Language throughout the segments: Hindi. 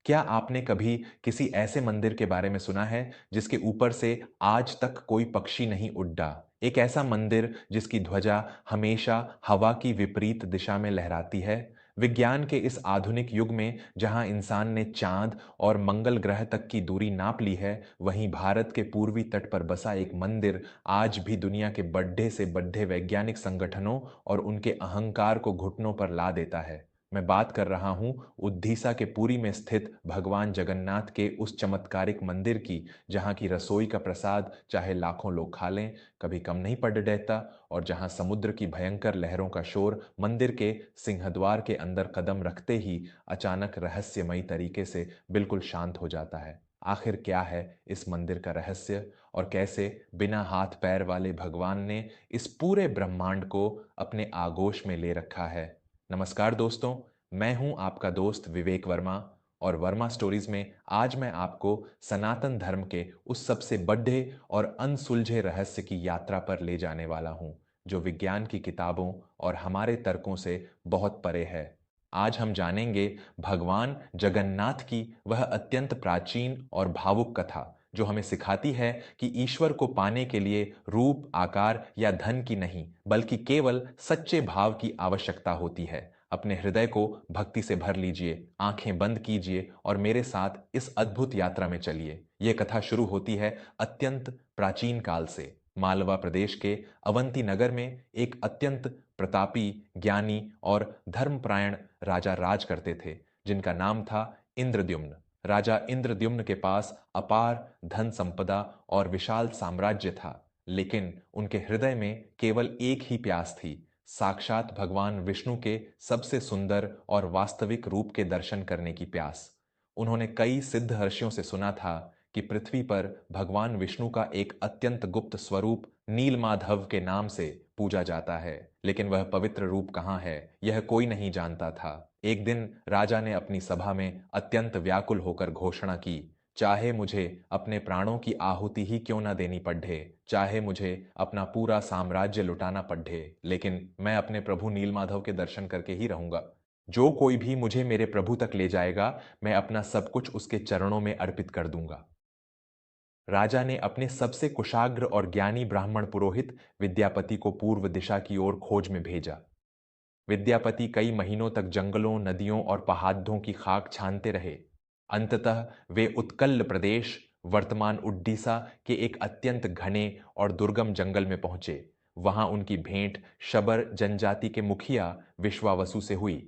क्या आपने कभी किसी ऐसे मंदिर के बारे में सुना है जिसके ऊपर से आज तक कोई पक्षी नहीं उड़ा? एक ऐसा मंदिर जिसकी ध्वजा हमेशा हवा की विपरीत दिशा में लहराती है। विज्ञान के इस आधुनिक युग में जहां इंसान ने चांद और मंगल ग्रह तक की दूरी नाप ली है, वहीं भारत के पूर्वी तट पर बसा एक मंदिर आज भी दुनिया के बड्ढे से बड्ढे वैज्ञानिक संगठनों और उनके अहंकार को घुटनों पर ला देता है। मैं बात कर रहा हूं उड़ीसा के पुरी में स्थित भगवान जगन्नाथ के उस चमत्कारिक मंदिर की, जहां की रसोई का प्रसाद चाहे लाखों लोग खा लें, कभी कम नहीं पड़ देता, और जहां समुद्र की भयंकर लहरों का शोर मंदिर के सिंहद्वार के अंदर कदम रखते ही अचानक रहस्यमयी तरीके से बिल्कुल शांत हो जाता है। आखिर क्या है इस मंदिर का रहस्य, और कैसे बिना हाथ पैर वाले भगवान ने इस पूरे ब्रह्मांड को अपने आगोश में ले रखा है? नमस्कार दोस्तों, मैं हूं आपका दोस्त विवेक वर्मा, और वर्मा स्टोरीज में आज मैं आपको सनातन धर्म के उस सबसे बड्ढे और अनसुलझे रहस्य की यात्रा पर ले जाने वाला हूं, जो विज्ञान की किताबों और हमारे तर्कों से बहुत परे है। आज हम जानेंगे भगवान जगन्नाथ की वह अत्यंत प्राचीन और भावुक कथा, जो हमें सिखाती है कि ईश्वर को पाने के लिए रूप, आकार या धन की नहीं, बल्कि केवल सच्चे भाव की आवश्यकता होती है। अपने हृदय को भक्ति से भर लीजिए, आंखें बंद कीजिए और मेरे साथ इस अद्भुत यात्रा में चलिए। यह कथा शुरू होती है अत्यंत प्राचीन काल से। मालवा प्रदेश के अवंती नगर में एक अत्यंत प्रतापी, ज्ञानी और धर्मपरायण राजा राज करते थे, जिनका नाम था इंद्रद्युम्न। राजा इंद्रद्युम्न के पास अपार धन संपदा और विशाल साम्राज्य था, लेकिन उनके हृदय में केवल एक ही प्यास थी, साक्षात भगवान विष्णु के सबसे सुंदर और वास्तविक रूप के दर्शन करने की प्यास। उन्होंने कई सिद्धर्षियों से सुना था कि पृथ्वी पर भगवान विष्णु का एक अत्यंत गुप्त स्वरूप नीलमाधव के नाम से पूजा जाता है, लेकिन वह पवित्र रूप कहाँ है, यह कोई नहीं जानता था। एक दिन राजा ने अपनी सभा में अत्यंत व्याकुल होकर घोषणा की, चाहे मुझे अपने प्राणों की आहुति ही क्यों न देनी पड़े, चाहे मुझे अपना पूरा साम्राज्य लुटाना पड़े, लेकिन मैं अपने प्रभु नीलमाधव के दर्शन करके ही रहूंगा। जो कोई भी मुझे मेरे प्रभु तक ले जाएगा, मैं अपना सब कुछ उसके चरणों में अर्पित कर दूंगा। राजा ने अपने सबसे कुशाग्र और ज्ञानी ब्राह्मण पुरोहित विद्यापति को पूर्व दिशा की ओर खोज में भेजा। विद्यापति कई महीनों तक जंगलों, नदियों और पहाड़ों की खाक छानते रहे। अंततः वे उत्कल प्रदेश, वर्तमान उड़ीसा के एक अत्यंत घने और दुर्गम जंगल में पहुंचे। वहां उनकी भेंट शबर जनजाति के मुखिया विश्वावसु से हुई।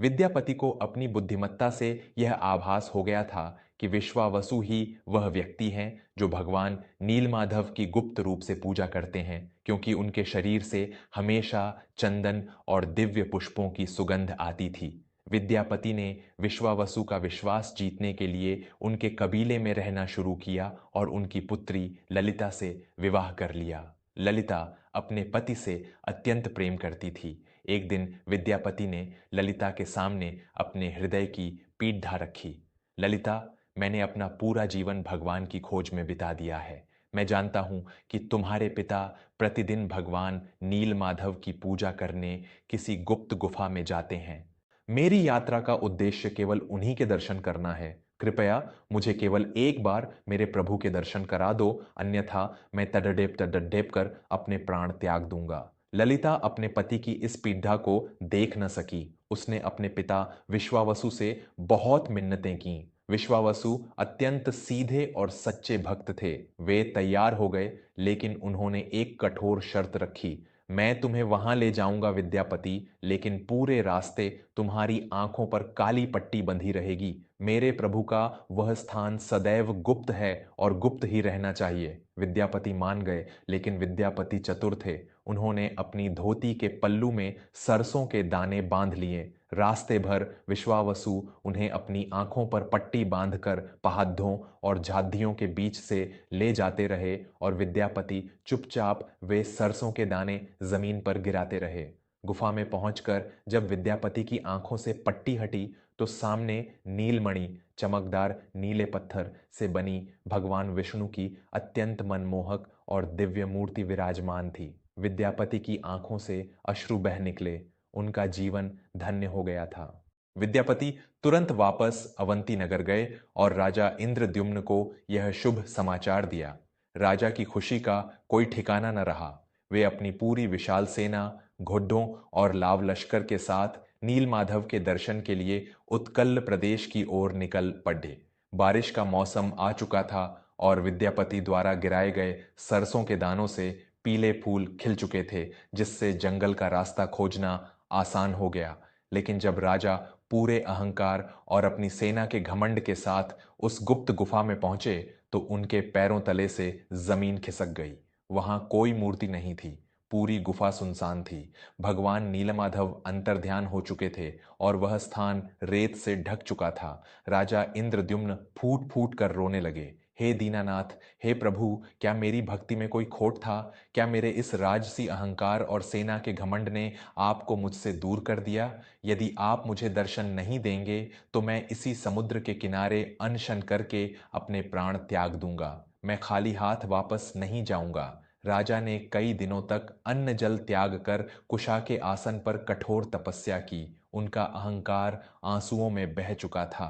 विद्यापति को अपनी बुद्धिमत्ता से यह आभास हो गया था कि विश्वावसु ही वह व्यक्ति हैं जो भगवान नीलमाधव की गुप्त रूप से पूजा करते हैं, क्योंकि उनके शरीर से हमेशा चंदन और दिव्य पुष्पों की सुगंध आती थी। विद्यापति ने विश्वावसु का विश्वास जीतने के लिए उनके कबीले में रहना शुरू किया और उनकी पुत्री ललिता से विवाह कर लिया। ललिता अपने पति से अत्यंत प्रेम करती थी। एक दिन विद्यापति ने ललिता के सामने अपने हृदय की पीठ ढा रखी। ललिता, मैंने अपना पूरा जीवन भगवान की खोज में बिता दिया है। मैं जानता हूं कि तुम्हारे पिता प्रतिदिन भगवान नीलमाधव की पूजा करने किसी गुप्त गुफा में जाते हैं। मेरी यात्रा का उद्देश्य केवल उन्हीं के दर्शन करना है। कृपया मुझे केवल एक बार मेरे प्रभु के दर्शन करा दो, अन्यथा मैं तडडेप कर अपने प्राण त्याग दूंगा। ललिता अपने पति की इस पीड़ा को देख न सकी। उसने अपने पिता विश्वावसु से बहुत मिन्नतें की। विश्वावसु अत्यंत सीधे और सच्चे भक्त थे। वे तैयार हो गए, लेकिन उन्होंने एक कठोर शर्त रखी। मैं तुम्हें वहां ले जाऊंगा विद्यापति, लेकिन पूरे रास्ते तुम्हारी आंखों पर काली पट्टी बंधी रहेगी। मेरे प्रभु का वह स्थान सदैव गुप्त है और गुप्त ही रहना चाहिए। विद्यापति मान गए, लेकिन विद्यापति चतुर थे। उन्होंने अपनी धोती के पल्लू में सरसों के दाने बांध लिए। रास्ते भर विश्वावसु उन्हें अपनी आंखों पर पट्टी बांधकर पहाड़ों और झादियों के बीच से ले जाते रहे, और विद्यापति चुपचाप वे सरसों के दाने जमीन पर गिराते रहे। गुफा में पहुंचकर जब विद्यापति की आंखों से पट्टी हटी, तो सामने नीलमणि, चमकदार नीले पत्थर से बनी भगवान विष्णु की अत्यंत मनमोहक और दिव्य मूर्ति विराजमान थी। विद्यापति की आंखों से अश्रु बह निकले। उनका जीवन धन्य हो गया था। विद्यापति तुरंत वापस अवंती नगर गए और राजा इंद्रद्युम्न को यह शुभ समाचार दिया। राजा की खुशी का कोई ठिकाना न रहा। वे अपनी पूरी विशाल सेना, घोड़ों और लाव लश्कर के साथ नीलमाधव के दर्शन के लिए उत्कल प्रदेश की ओर निकल पड़े। बारिश का मौसम आ चुका था और विद्यापति द्वारा गिराए गए सरसों के दानों से पीले फूल खिल चुके थे, जिससे जंगल का रास्ता खोजना आसान हो गया। लेकिन जब राजा पूरे अहंकार और अपनी सेना के घमंड के साथ उस गुप्त गुफा में पहुंचे तो उनके पैरों तले से जमीन खिसक गई। वहां कोई मूर्ति नहीं थी। पूरी गुफा सुनसान थी। भगवान नीलमाधव अंतर्ध्यान हो चुके थे और वह स्थान रेत से ढक चुका था। राजा इंद्रद्युम्न फूट फूट कर रोने लगे। हे दीनानाथ, हे प्रभु, क्या मेरी भक्ति में कोई खोट था? क्या मेरे इस राजसी अहंकार और सेना के घमंड ने आपको मुझसे दूर कर दिया? यदि आप मुझे दर्शन नहीं देंगे तो मैं इसी समुद्र के किनारे अनशन करके अपने प्राण त्याग दूंगा। मैं खाली हाथ वापस नहीं जाऊंगा। राजा ने कई दिनों तक अन्न जल त्याग कर कुशा के आसन पर कठोर तपस्या की। उनका अहंकार आंसुओं में बह चुका था।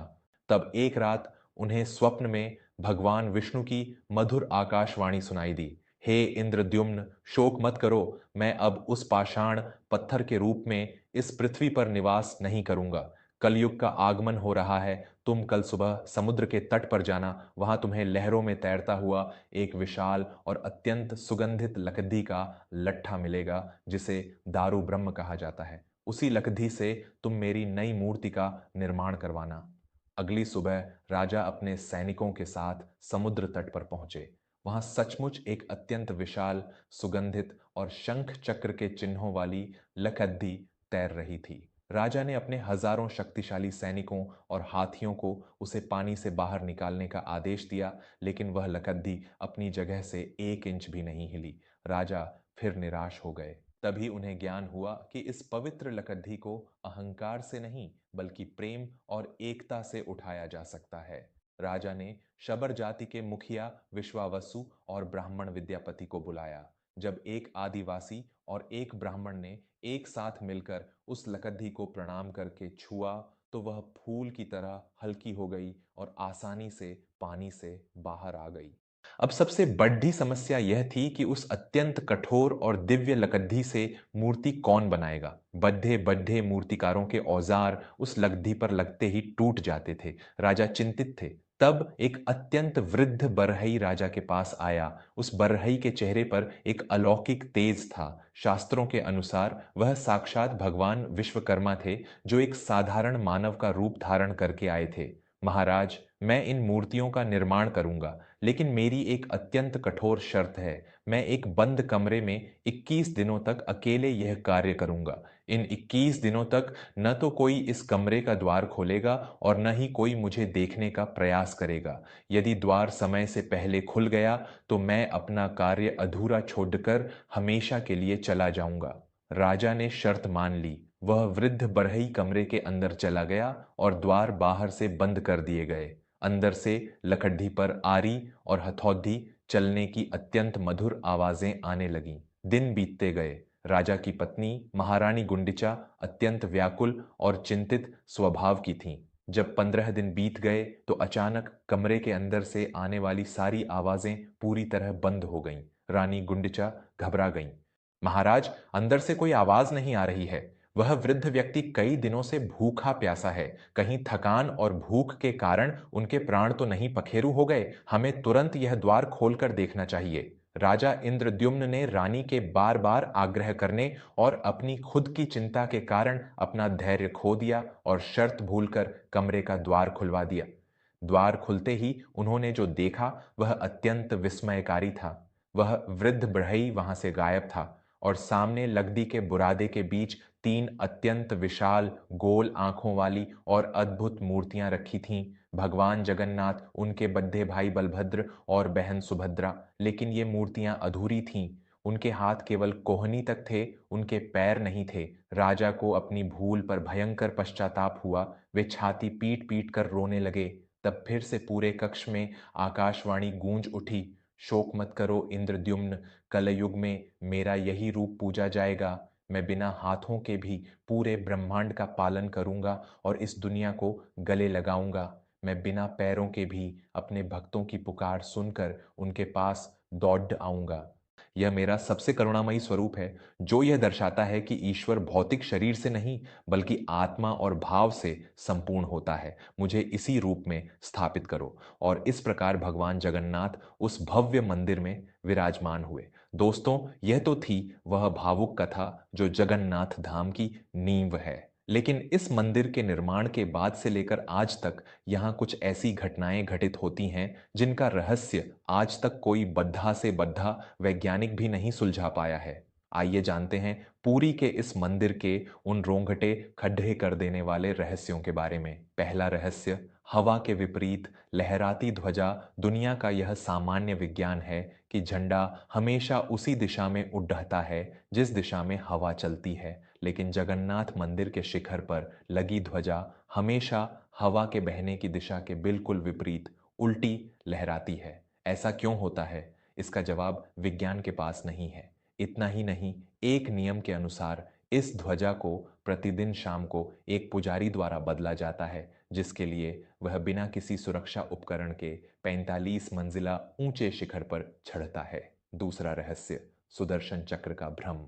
तब एक रात उन्हें स्वप्न में भगवान विष्णु की मधुर आकाशवाणी सुनाई दी। हे इंद्रद्युम्न, शोक मत करो। मैं अब उस पाषाण पत्थर के रूप में इस पृथ्वी पर निवास नहीं करूंगा। कलयुग का आगमन हो रहा है। तुम कल सुबह समुद्र के तट पर जाना। वहां तुम्हें लहरों में तैरता हुआ एक विशाल और अत्यंत सुगंधित लकड़ी का लट्ठा मिलेगा, जिसे दारू ब्रह्म कहा जाता है। उसी लकड़ी से तुम मेरी नई मूर्ति का निर्माण करवाना। अगली सुबह राजा अपने सैनिकों के साथ समुद्र तट पर पहुंचे। वहां सचमुच एक अत्यंत विशाल, सुगंधित और शंख चक्र के चिन्हों वाली लकड़ी तैर रही थी। राजा ने अपने हजारों शक्तिशाली सैनिकों और हाथियों को उसे पानी से बाहर निकालने का आदेश दिया, लेकिन वह लकड़ी अपनी जगह से 1 इंच भी नहीं हिली। राजा फिर निराश हो गए। तभी उन्हें ज्ञान हुआ कि इस पवित्र लकड़ी को अहंकार से नहीं बल्कि प्रेम और एकता से उठाया जा सकता है। राजा ने शबर जाति के मुखिया विश्वावसु और ब्राह्मण विद्यापति को बुलाया। जब एक आदिवासी और एक ब्राह्मण ने एक साथ मिलकर उस लकड़ी को प्रणाम करके छुआ तो वह फूल की तरह हल्की हो गई और आसानी से पानी से बाहर आ गई। अब सबसे बड़ी समस्या यह थी कि उस अत्यंत कठोर और दिव्य लकड़ी से मूर्ति कौन बनाएगा। बड्ढे बड्ढे मूर्तिकारों के औजार उस लकड़ी पर लगते ही टूट जाते थे। राजा चिंतित थे। तब एक अत्यंत वृद्ध बरहई राजा के पास आया। उस बरहई के चेहरे पर एक अलौकिक तेज था। शास्त्रों के अनुसार वह साक्षात भगवान विश्वकर्मा थे, जो एक साधारण मानव का रूप धारण करके आए थे। महाराज, मैं इन मूर्तियों का निर्माण करूंगा, लेकिन मेरी एक अत्यंत कठोर शर्त है। मैं एक बंद कमरे में 21 दिनों तक अकेले यह कार्य करूंगा। इन 21 दिनों तक न तो कोई इस कमरे का द्वार खोलेगा और न ही कोई मुझे देखने का प्रयास करेगा। यदि द्वार समय से पहले खुल गया तो मैं अपना कार्य अधूरा छोड़कर हमेशा के लिए चला जाऊंगा। राजा ने शर्त मान ली। वह वृद्ध बरहई कमरे के अंदर चला गया और द्वार बाहर से बंद कर दिए गए। अंदर से लकड़ी पर आरी और हथौड़ी चलने की अत्यंत मधुर आवाजें आने लगीं। दिन बीतते गए। राजा की पत्नी महारानी गुंडिचा अत्यंत व्याकुल और चिंतित स्वभाव की थीं। जब 15 दिन बीत गए तो अचानक कमरे के अंदर से आने वाली सारी आवाजें पूरी तरह बंद हो गईं। रानी गुंडिचा घबरा गईं। महाराज, अंदर से कोई आवाज नहीं आ रही है। वह वृद्ध व्यक्ति कई दिनों से भूखा प्यासा है। कहीं थकान और भूख के कारण उनके प्राण तो नहीं पखेरु हो गए? हमें तुरंत यह द्वार खोलकर देखना चाहिए। राजा इंद्रद्युम्न ने रानी के बार बार आग्रह करने और अपनी खुद की चिंता के कारण अपना धैर्य खो दिया और शर्त भूलकर कमरे का द्वार खुलवा दिया। द्वार खुलते ही उन्होंने जो देखा वह अत्यंत विस्मयकारी था। वह वृद्ध बढ़ई वहां से गायब था और सामने लकड़ी के बुरादे के बीच 3 अत्यंत विशाल गोल आंखों वाली और अद्भुत मूर्तियां रखी थीं। भगवान जगन्नाथ, उनके बद्ध भाई बलभद्र और बहन सुभद्रा। लेकिन ये मूर्तियां अधूरी थीं। उनके हाथ केवल कोहनी तक थे, उनके पैर नहीं थे। राजा को अपनी भूल पर भयंकर पश्चाताप हुआ। वे छाती पीट पीट कर रोने लगे। तब फिर से पूरे कक्ष में आकाशवाणी गूंज उठी। शोक मत करो इंद्रद्युम्न, कलयुग में मेरा यही रूप पूजा जाएगा। मैं बिना हाथों के भी पूरे ब्रह्मांड का पालन करूंगा और इस दुनिया को गले लगाऊंगा। मैं बिना पैरों के भी अपने भक्तों की पुकार सुनकर उनके पास दौड़ आऊंगा। यह मेरा सबसे करुणामयी स्वरूप है, जो यह दर्शाता है कि ईश्वर भौतिक शरीर से नहीं बल्कि आत्मा और भाव से संपूर्ण होता है। मुझे इसी रूप में स्थापित करो। और इस प्रकार भगवान जगन्नाथ उस भव्य मंदिर में विराजमान हुए। दोस्तों, यह तो थी वह भावुक कथा जो जगन्नाथ धाम की नींव है। लेकिन इस मंदिर के निर्माण के बाद से लेकर आज तक यहाँ कुछ ऐसी घटनाएं घटित होती हैं जिनका रहस्य आज तक कोई बद्धा से बद्धा वैज्ञानिक भी नहीं सुलझा पाया है। आइए जानते हैं पुरी के इस मंदिर के उन रोंगटे खड्डे कर देने वाले रहस्यों के बारे में। पहला रहस्य, हवा के विपरीत लहराती ध्वजा। दुनिया का यह सामान्य विज्ञान है कि झंडा हमेशा उसी दिशा में उड़ता है जिस दिशा में हवा चलती है, लेकिन जगन्नाथ मंदिर के शिखर पर लगी ध्वजा हमेशा हवा के बहने की दिशा के बिल्कुल विपरीत उल्टी लहराती है। ऐसा क्यों होता है? इसका जवाब विज्ञान के पास नहीं है। इतना ही नहीं, एक नियम के अनुसार इस ध्वजा को प्रतिदिन शाम को एक पुजारी द्वारा बदला जाता है, जिसके लिए वह बिना किसी सुरक्षा उपकरण के 45 मंजिला ऊंचे शिखर पर चढ़ता है। दूसरा रहस्य, सुदर्शन चक्र का भ्रम।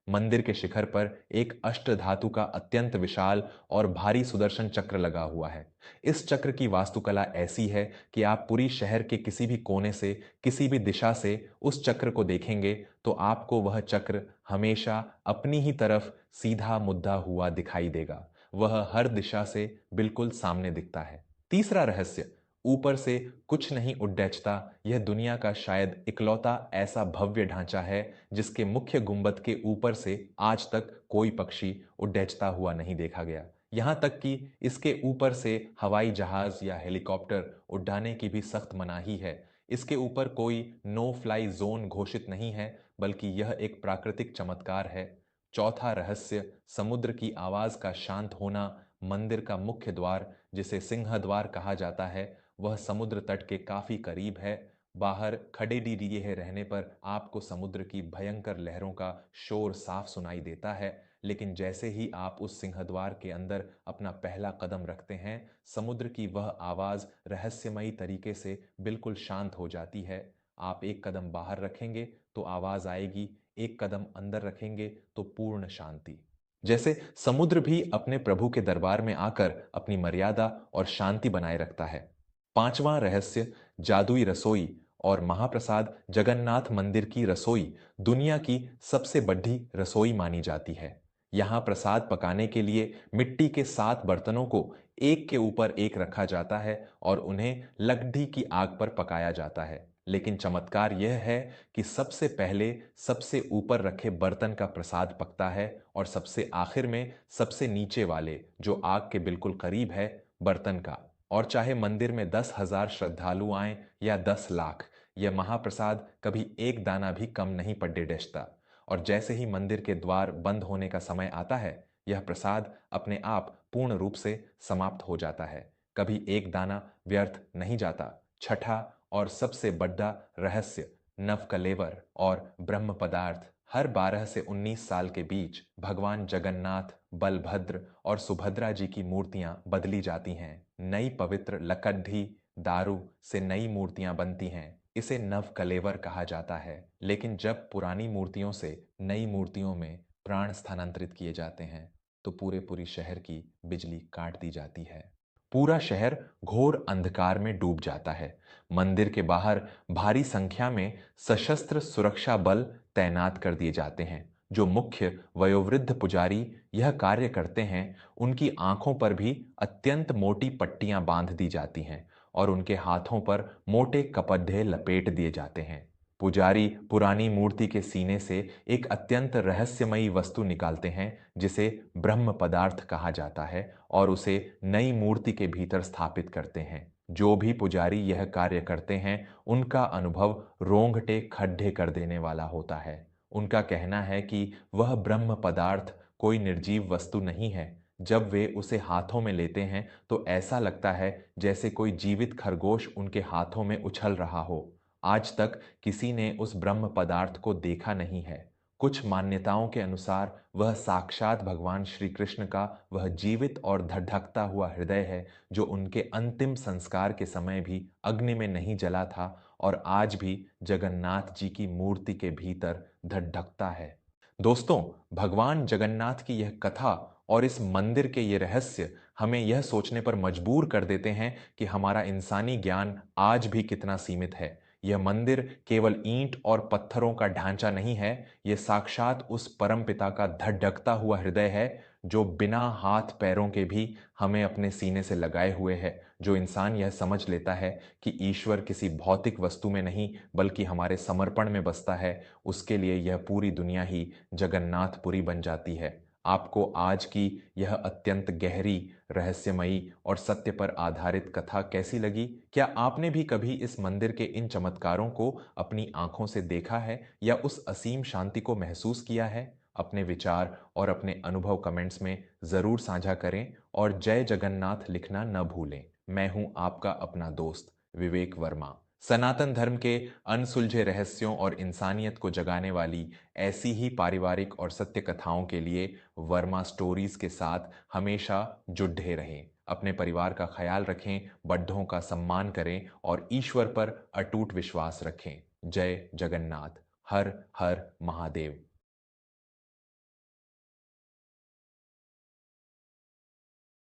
मंदिर के शिखर पर एक अष्टधातु का अत्यंत विशाल और भारी सुदर्शन चक्र लगा हुआ है। इस चक्र की वास्तुकला ऐसी है कि आप पूरी शहर के किसी भी कोने से, किसी भी दिशा से उस चक्र को देखेंगे तो आपको वह चक्र हमेशा अपनी ही तरफ सीधा मुद्दा हुआ दिखाई देगा। वह हर दिशा से बिल्कुल सामने दिखता है। तीसरा रहस्य, ऊपर से कुछ नहीं उड्डैचता। यह दुनिया का शायद इकलौता ऐसा भव्य ढांचा है जिसके मुख्य गुंबद के ऊपर से आज तक कोई पक्षी उड्डैचता हुआ नहीं देखा गया। यहाँ तक कि इसके ऊपर से हवाई जहाज या हेलीकॉप्टर उड़ाने की भी सख्त मनाही है। इसके ऊपर कोई नो फ्लाई जोन घोषित नहीं है, बल्कि यह एक प्राकृतिक चमत्कार है। चौथा रहस्य, समुद्र की आवाज का शांत होना। मंदिर का मुख्य द्वार, जिसे सिंह द्वार कहा जाता है, वह समुद्र तट के काफी करीब है। बाहर खड़े लिए रहने पर आपको समुद्र की भयंकर लहरों का शोर साफ सुनाई देता है, लेकिन जैसे ही आप उस सिंहद्वार के अंदर अपना पहला कदम रखते हैं, समुद्र की वह आवाज रहस्यमयी तरीके से बिल्कुल शांत हो जाती है। आप एक कदम बाहर रखेंगे तो आवाज आएगी, एक कदम अंदर रखेंगे तो पूर्ण शांति। जैसे समुद्र भी अपने प्रभु के दरबार में आकर अपनी मर्यादा और शांति बनाए रखता है। पांचवां रहस्य, जादुई रसोई और महाप्रसाद। जगन्नाथ मंदिर की रसोई दुनिया की सबसे बड़ी रसोई मानी जाती है। यहाँ प्रसाद पकाने के लिए मिट्टी के 7 बर्तनों को एक के ऊपर एक रखा जाता है और उन्हें लकड़ी की आग पर पकाया जाता है। लेकिन चमत्कार यह है कि सबसे पहले सबसे ऊपर रखे बर्तन का प्रसाद पकता है और सबसे आखिर में सबसे नीचे वाले, जो आग के बिल्कुल करीब है, बर्तन का। और चाहे मंदिर में 10,000 श्रद्धालु आए या 10 लाख, यह महाप्रसाद कभी एक दाना भी कम नहीं पड़ने डेसता। और जैसे ही मंदिर के द्वार बंद होने का समय आता है, यह प्रसाद अपने आप पूर्ण रूप से समाप्त हो जाता है। कभी एक दाना व्यर्थ नहीं जाता। छठा और सबसे बड़ा रहस्य, नवकलेवर और ब्रह्म पदार्थ। हर 12 से 19 साल के बीच भगवान जगन्नाथ, बलभद्र और सुभद्रा जी की मूर्तियां बदली जाती हैं। नई पवित्र लकड़ी दारू से नई मूर्तियां बनती हैं। इसे नवकलेवर कहा जाता है। लेकिन जब पुरानी मूर्तियों से नई मूर्तियों में प्राण स्थानांतरित किए जाते हैं तो पूरी शहर की बिजली काट दी जाती है। पूरा शहर घोर अंधकार में डूब जाता है। मंदिर के बाहर भारी संख्या में सशस्त्र सुरक्षा बल तैनात कर दिए जाते हैं। जो मुख्य वयोवृद्ध पुजारी यह कार्य करते हैं, उनकी आंखों पर भी अत्यंत मोटी पट्टियां बांध दी जाती हैं और उनके हाथों पर मोटे कपड़े लपेट दिए जाते हैं। पुजारी पुरानी मूर्ति के सीने से एक अत्यंत रहस्यमयी वस्तु निकालते हैं, जिसे ब्रह्म पदार्थ कहा जाता है, और उसे नई मूर्ति के भीतर स्थापित करते हैं। जो भी पुजारी यह कार्य करते हैं, उनका अनुभव रोंगटे खड्डे कर देने वाला होता है। उनका कहना है कि वह ब्रह्म पदार्थ कोई निर्जीव वस्तु नहीं है। जब वे उसे हाथों में लेते हैं तो ऐसा लगता है जैसे कोई जीवित खरगोश उनके हाथों में उछल रहा हो। आज तक किसी ने उस ब्रह्म पदार्थ को देखा नहीं है। कुछ मान्यताओं के अनुसार वह साक्षात भगवान श्री कृष्ण का वह जीवित और धधकता हुआ हृदय है जो उनके अंतिम संस्कार के समय भी अग्नि में नहीं जला था और आज भी जगन्नाथ जी की मूर्ति के भीतर धधकता है। दोस्तों, भगवान जगन्नाथ की यह कथा और इस मंदिर के ये रहस्य हमें यह सोचने पर मजबूर कर देते हैं कि हमारा इंसानी ज्ञान आज भी कितना सीमित है। यह मंदिर केवल ईंट और पत्थरों का ढांचा नहीं है, यह साक्षात उस परमपिता का धड़धकता हुआ हृदय है जो बिना हाथ पैरों के भी हमें अपने सीने से लगाए हुए है। जो इंसान यह समझ लेता है कि ईश्वर किसी भौतिक वस्तु में नहीं बल्कि हमारे समर्पण में बसता है, उसके लिए यह पूरी दुनिया ही जगन्नाथपुरी बन जाती है। आपको आज की यह अत्यंत गहरी, रहस्यमयी और सत्य पर आधारित कथा कैसी लगी? क्या आपने भी कभी इस मंदिर के इन चमत्कारों को अपनी आंखों से देखा है या उस असीम शांति को महसूस किया है? अपने विचार और अपने अनुभव कमेंट्स में ज़रूर साझा करें और जय जगन्नाथ लिखना न भूलें। मैं हूं आपका अपना दोस्त विवेक वर्मा। सनातन धर्म के अनसुलझे रहस्यों और इंसानियत को जगाने वाली ऐसी ही पारिवारिक और सत्य कथाओं के लिए वर्मा स्टोरीज के साथ हमेशा जुड़े रहें। अपने परिवार का ख्याल रखें, बड्ढों का सम्मान करें और ईश्वर पर अटूट विश्वास रखें। जय जगन्नाथ। हर हर महादेव।